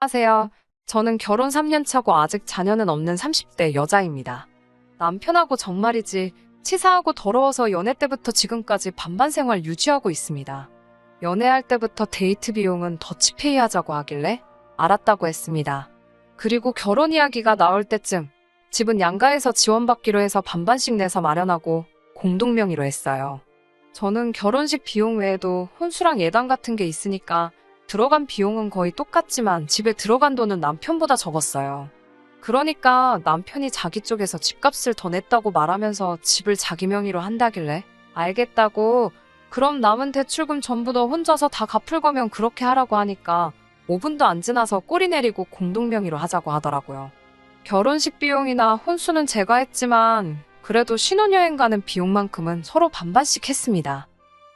안녕하세요. 저는 결혼 3년 차고 아직 자녀는 없는 30대 여자입니다. 남편하고 정말이지 치사하고 더러워서 연애 때부터 지금까지 반반 생활 유지하고 있습니다. 연애할 때부터 데이트 비용은 더치페이 하자고 하길래 알았다고 했습니다. 그리고 결혼 이야기가 나올 때쯤 집은 양가에서 지원받기로 해서 반반씩 내서 마련하고 공동명의로 했어요. 저는 결혼식 비용 외에도 혼수랑 예단 같은 게 있으니까 들어간 비용은 거의 똑같지만 집에 들어간 돈은 남편보다 적었어요. 그러니까 남편이 자기 쪽에서 집값을 더 냈다고 말하면서 집을 자기 명의로 한다길래 알겠다고, 그럼 남은 대출금 전부 너 혼자서 다 갚을 거면 그렇게 하라고 하니까 5분도 안 지나서 꼬리 내리고 공동 명의로 하자고 하더라고요. 결혼식 비용이나 혼수는 제가 했지만 그래도 신혼여행 가는 비용만큼은 서로 반반씩 했습니다.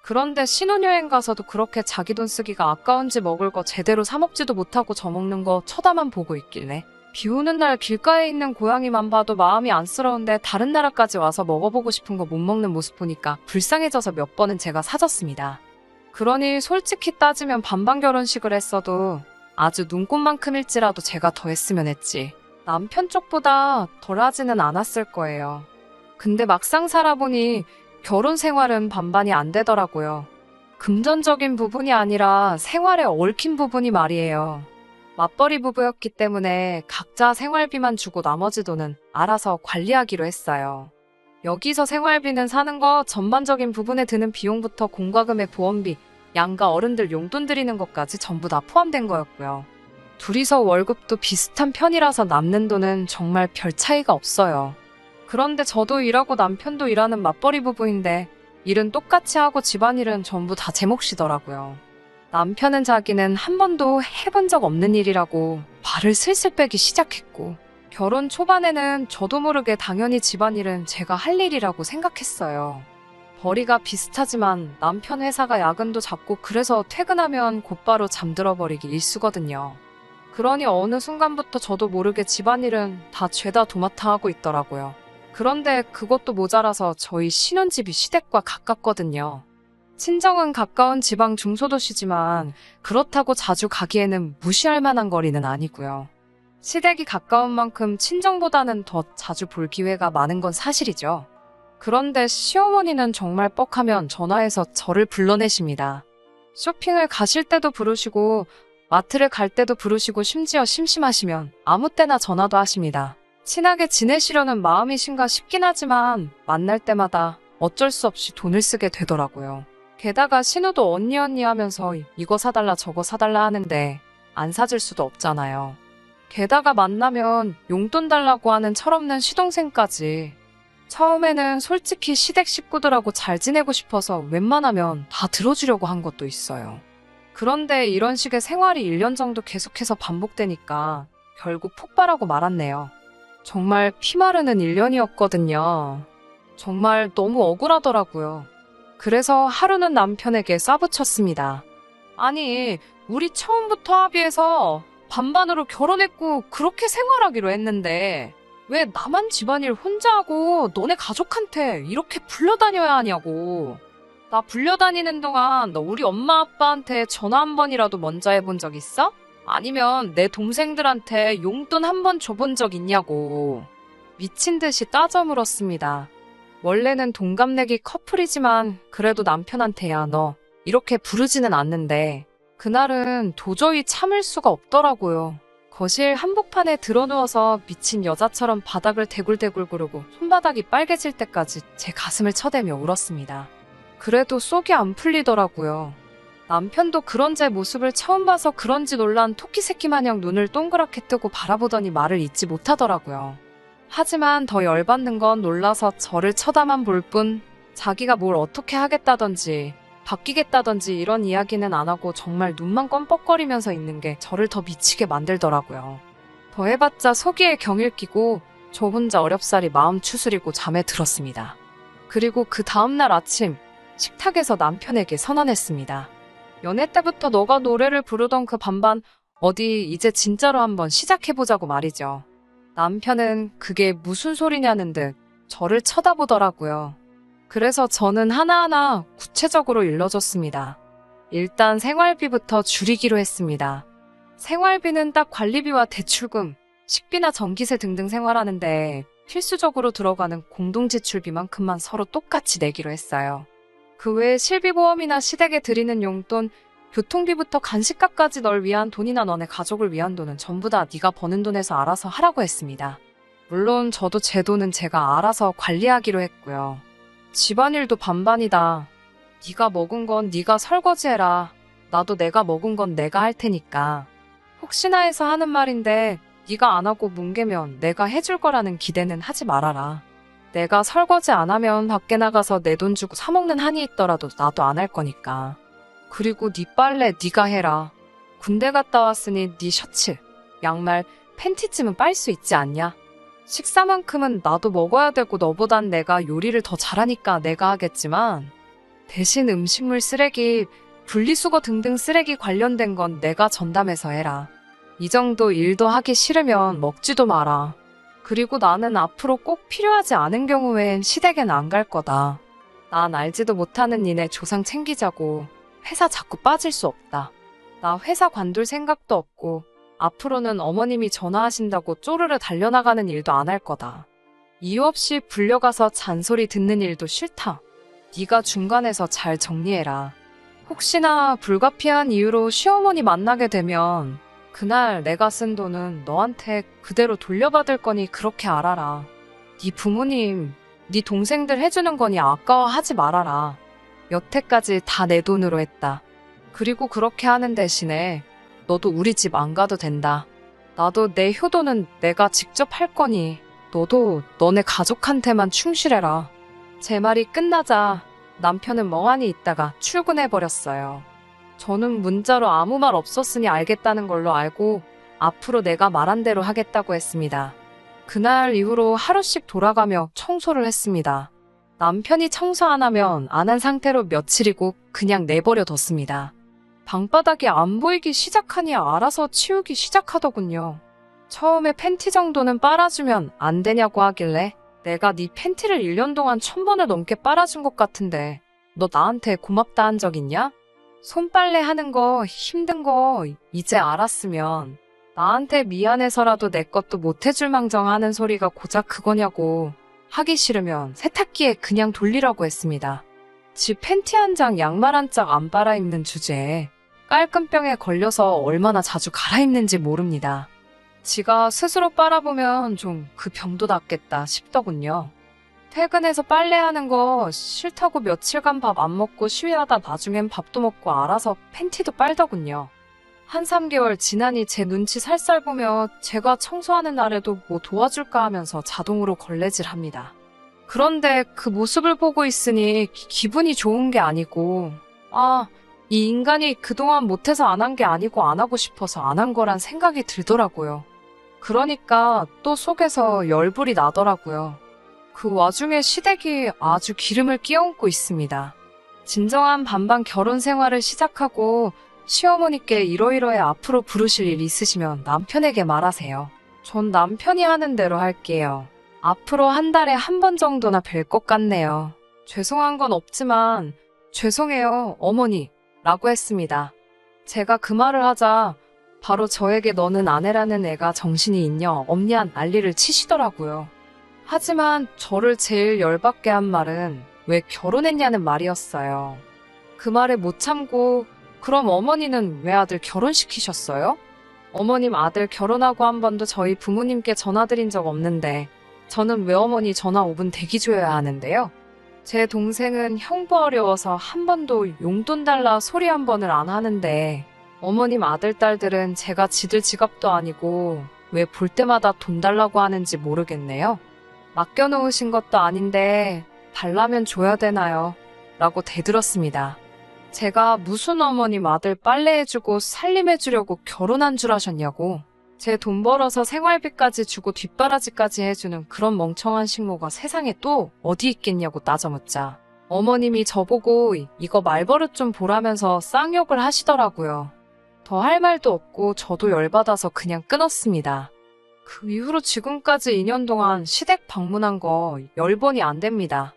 그런데 신혼여행 가서도 그렇게 자기 돈 쓰기가 아까운지 먹을 거 제대로 사 먹지도 못하고 저 먹는 거 쳐다만 보고 있길래 비 오는 날 길가에 있는 고양이만 봐도 마음이 안쓰러운데 다른 나라까지 와서 먹어보고 싶은 거 못 먹는 모습 보니까 불쌍해져서 몇 번은 제가 사줬습니다. 그러니 솔직히 따지면 반반 결혼식을 했어도 아주 눈꽃만큼일지라도 제가 더 했으면 했지. 남편 쪽보다 덜 하지는 않았을 거예요. 근데 막상 살아보니 결혼 생활은 반반이 안 되더라고요. 금전적인 부분이 아니라 생활에 얽힌 부분이 말이에요. 맞벌이 부부였기 때문에 각자 생활비만 주고 나머지 돈은 알아서 관리하기로 했어요. 여기서 생활비는 사는 거, 전반적인 부분에 드는 비용부터 공과금의 보험비, 양가 어른들 용돈 드리는 것까지 전부 다 포함된 거였고요. 둘이서 월급도 비슷한 편이라서 남는 돈은 정말 별 차이가 없어요. 그런데 저도 일하고 남편도 일하는 맞벌이 부부인데 일은 똑같이 하고 집안일은 전부 다 제 몫이더라고요. 남편은 자기는 한 번도 해본 적 없는 일이라고 발을 슬슬 빼기 시작했고, 결혼 초반에는 저도 모르게 당연히 집안일은 제가 할 일이라고 생각했어요. 벌이가 비슷하지만 남편 회사가 야근도 잡고 그래서 퇴근하면 곧바로 잠들어 버리기 일쑤거든요. 그러니 어느 순간부터 저도 모르게 집안일은 다 죄다 도맡아 하고 있더라고요. 그런데 그것도 모자라서 저희 신혼집이 시댁과 가깝거든요. 친정은 가까운 지방 중소도시지만 그렇다고 자주 가기에는 무시할 만한 거리는 아니고요. 시댁이 가까운 만큼 친정보다는 더 자주 볼 기회가 많은 건 사실이죠. 그런데 시어머니는 정말 뻑하면 전화해서 저를 불러내십니다. 쇼핑을 가실 때도 부르시고 마트를 갈 때도 부르시고 심지어 심심하시면 아무 때나 전화도 하십니다. 친하게 지내시려는 마음이신가 싶긴 하지만 만날 때마다 어쩔 수 없이 돈을 쓰게 되더라고요. 게다가 신우도 언니 하면서 이거 사달라 저거 사달라 하는데 안 사줄 수도 없잖아요. 게다가 만나면 용돈 달라고 하는 철없는 시동생까지. 처음에는 솔직히 시댁 식구들하고 잘 지내고 싶어서 웬만하면 다 들어주려고 한 것도 있어요. 그런데 이런 식의 생활이 1년 정도 계속해서 반복되니까 결국 폭발하고 말았네요. 정말 피마르는 1년이었거든요. 정말 너무 억울하더라고요. 그래서 하루는 남편에게 쏴붙였습니다. 아니, 우리 처음부터 합의해서 반반으로 결혼했고 그렇게 생활하기로 했는데 왜 나만 집안일 혼자 하고 너네 가족한테 이렇게 불려다녀야 하냐고. 나 불려다니는 동안 너 우리 엄마 아빠한테 전화 한 번이라도 먼저 해본 적 있어? 아니면 내 동생들한테 용돈 한 번 줘본 적 있냐고. 미친 듯이 따져 물었습니다. 원래는 동갑내기 커플이지만 그래도 남편한테야 너 이렇게 부르지는 않는데 그날은 도저히 참을 수가 없더라고요. 거실 한복판에 드러누워서 미친 여자처럼 바닥을 대굴대굴 구르고 손바닥이 빨개질 때까지 제 가슴을 쳐대며 울었습니다. 그래도 속이 안 풀리더라고요. 남편도 그런 제 모습을 처음 봐서 그런지 놀란 토끼 새끼 마냥 눈을 동그랗게 뜨고 바라보더니 말을 잇지 못하더라고요. 하지만 더 열받는 건 놀라서 저를 쳐다만 볼 뿐 자기가 뭘 어떻게 하겠다던지 바뀌겠다던지 이런 이야기는 안 하고 정말 눈만 껌뻑거리면서 있는 게 저를 더 미치게 만들더라고요. 더 해봤자 속이에 경일 끼고 저 혼자 어렵사리 마음 추스리고 잠에 들었습니다. 그리고 그 다음날 아침 식탁에서 남편에게 선언했습니다. 연애 때부터 너가 노래를 부르던 그 반반 어디 이제 진짜로 한번 시작해보자고 말이죠. 남편은 그게 무슨 소리냐는 듯 저를 쳐다보더라고요. 그래서 저는 하나하나 구체적으로 일러줬습니다. 일단 생활비부터 줄이기로 했습니다. 생활비는 딱 관리비와 대출금, 식비나 전기세 등등 생활하는데 필수적으로 들어가는 공동지출비만큼만 서로 똑같이 내기로 했어요. 그 외에 실비보험이나 시댁에 드리는 용돈, 교통비부터 간식값까지 널 위한 돈이나 너네 가족을 위한 돈은 전부 다 네가 버는 돈에서 알아서 하라고 했습니다. 물론 저도 제 돈은 제가 알아서 관리하기로 했고요. 집안일도 반반이다. 네가 먹은 건 네가 설거지해라. 나도 내가 먹은 건 내가 할 테니까. 혹시나 해서 하는 말인데 네가 안 하고 뭉개면 내가 해줄 거라는 기대는 하지 말아라. 내가 설거지 안 하면 밖에 나가서 내 돈 주고 사 먹는 한이 있더라도 나도 안 할 거니까. 그리고 네 빨래 네가 해라. 군대 갔다 왔으니 네 셔츠, 양말, 팬티쯤은 빨 수 있지 않냐? 식사만큼은 나도 먹어야 되고 너보단 내가 요리를 더 잘하니까 내가 하겠지만 대신 음식물 쓰레기, 분리수거 등등 쓰레기 관련된 건 내가 전담해서 해라. 이 정도 일도 하기 싫으면 먹지도 마라. 그리고 나는 앞으로 꼭 필요하지 않은 경우 외엔 시댁엔 안 갈 거다. 난 알지도 못하는 니네 조상 챙기자고 회사 자꾸 빠질 수 없다. 나 회사 관둘 생각도 없고 앞으로는 어머님이 전화하신다고 쪼르르 달려나가는 일도 안 할 거다. 이유 없이 불려가서 잔소리 듣는 일도 싫다. 네가 중간에서 잘 정리해라. 혹시나 불가피한 이유로 시어머니 만나게 되면 그날 내가 쓴 돈은 너한테 그대로 돌려받을 거니 그렇게 알아라. 네 부모님, 네 동생들 해주는 거니 아까워하지 말아라. 여태까지 다 내 돈으로 했다. 그리고 그렇게 하는 대신에 너도 우리 집 안 가도 된다. 나도 내 효도는 내가 직접 할 거니 너도 너네 가족한테만 충실해라. 제 말이 끝나자 남편은 멍하니 있다가 출근해버렸어요. 저는 문자로 아무 말 없었으니 알겠다는 걸로 알고 앞으로 내가 말한 대로 하겠다고 했습니다. 그날 이후로 하루씩 돌아가며 청소를 했습니다. 남편이 청소 안 하면 안 한 상태로 며칠이고 그냥 내버려 뒀습니다. 방바닥이 안 보이기 시작하니 알아서 치우기 시작하더군요. 처음에 팬티 정도는 빨아주면 안 되냐고 하길래 내가 네 팬티를 1년 동안 1000번을 넘게 빨아준 것 같은데 너 나한테 고맙다 한 적 있냐? 손빨래 하는 거 힘든 거 이제 알았으면 나한테 미안해서라도 내 것도 못 해줄 망정 하는 소리가 고작 그거냐고. 하기 싫으면 세탁기에 그냥 돌리라고 했습니다. 지 팬티 한 장, 양말 한 짝 안 빨아 입는 주제에 깔끔병에 걸려서 얼마나 자주 갈아입는지 모릅니다. 지가 스스로 빨아보면 좀 그 병도 낫겠다 싶더군요. 퇴근해서 빨래하는 거 싫다고 며칠간 밥 안 먹고 시위하다 나중엔 밥도 먹고 알아서 팬티도 빨더군요. 한 3개월 지나니 제 눈치 살살 보며 제가 청소하는 날에도 뭐 도와줄까 하면서 자동으로 걸레질합니다. 그런데 그 모습을 보고 있으니 기분이 좋은 게 아니고 이 인간이 그동안 못해서 안 한 게 아니고 안 하고 싶어서 안 한 거란 생각이 들더라고요. 그러니까 또 속에서 열불이 나더라고요. 그 와중에 시댁이 아주 기름을 끼얹고 있습니다. 진정한 반반 결혼 생활을 시작하고 시어머니께 이러이러해 앞으로 부르실 일 있으시면 남편에게 말하세요. 전 남편이 하는 대로 할게요. 앞으로 한 달에 한 번 정도나 뵐 것 같네요. 죄송한 건 없지만 죄송해요, 어머니 라고 했습니다. 제가 그 말을 하자 바로 저에게 너는 아내라는 애가 정신이 있냐 없냐 난리를 치시더라고요. 하지만 저를 제일 열받게 한 말은 왜 결혼했냐는 말이었어요. 그 말에 못 참고 그럼 어머니는 왜 아들 결혼시키셨어요? 어머님 아들 결혼하고 한 번도 저희 부모님께 전화드린 적 없는데 저는 왜 어머니 전화 5분 대기 줘야 하는데요? 제 동생은 형부 어려워서 한 번도 용돈 달라 소리 한 번을 안 하는데 어머님 아들 딸들은 제가 지들 지갑도 아니고 왜 볼 때마다 돈 달라고 하는지 모르겠네요. 맡겨놓으신 것도 아닌데 달라면 줘야 되나요? 라고 대들었습니다. 제가 무슨 어머님 아들 빨래해주고 살림해주려고 결혼한 줄 아셨냐고. 제 돈 벌어서 생활비까지 주고 뒷바라지까지 해주는 그런 멍청한 식모가 세상에 또 어디 있겠냐고 따져묻자 어머님이 저보고 이거 말버릇 좀 보라면서 쌍욕을 하시더라고요. 더 할 말도 없고 저도 열받아서 그냥 끊었습니다. 그 이후로 지금까지 2년 동안 시댁 방문한 거 10번이 안 됩니다.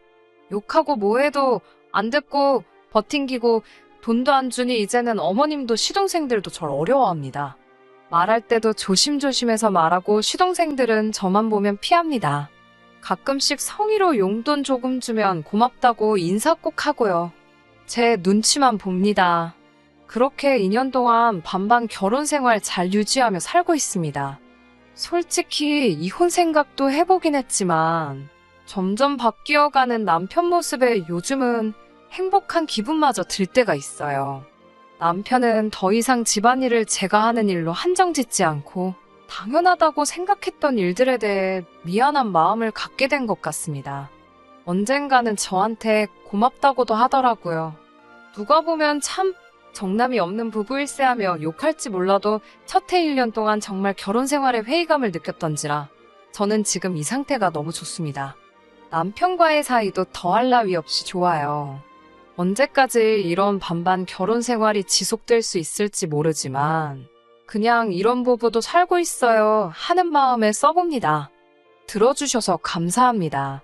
욕하고 뭐해도 안 듣고 버팅기고 돈도 안 주니 이제는 어머님도 시동생들도 절 어려워합니다. 말할 때도 조심조심해서 말하고 시동생들은 저만 보면 피합니다. 가끔씩 성의로 용돈 조금 주면 고맙다고 인사 꼭 하고요. 제 눈치만 봅니다. 그렇게 2년 동안 반반 결혼 생활 잘 유지하며 살고 있습니다. 솔직히 이혼 생각도 해보긴 했지만 점점 바뀌어가는 남편 모습에 요즘은 행복한 기분마저 들 때가 있어요. 남편은 더 이상 집안일을 제가 하는 일로 한정짓지 않고 당연하다고 생각했던 일들에 대해 미안한 마음을 갖게 된 것 같습니다. 언젠가는 저한테 고맙다고도 하더라고요. 누가 보면 참 정남이 없는 부부일세 하며 욕할지 몰라도 첫 해 1년 동안 정말 결혼 생활에 회의감을 느꼈던지라 저는 지금 이 상태가 너무 좋습니다. 남편과의 사이도 더할 나위 없이 좋아요. 언제까지 이런 반반 결혼 생활이 지속될 수 있을지 모르지만 그냥 이런 부부도 살고 있어요 하는 마음에 써봅니다. 들어주셔서 감사합니다.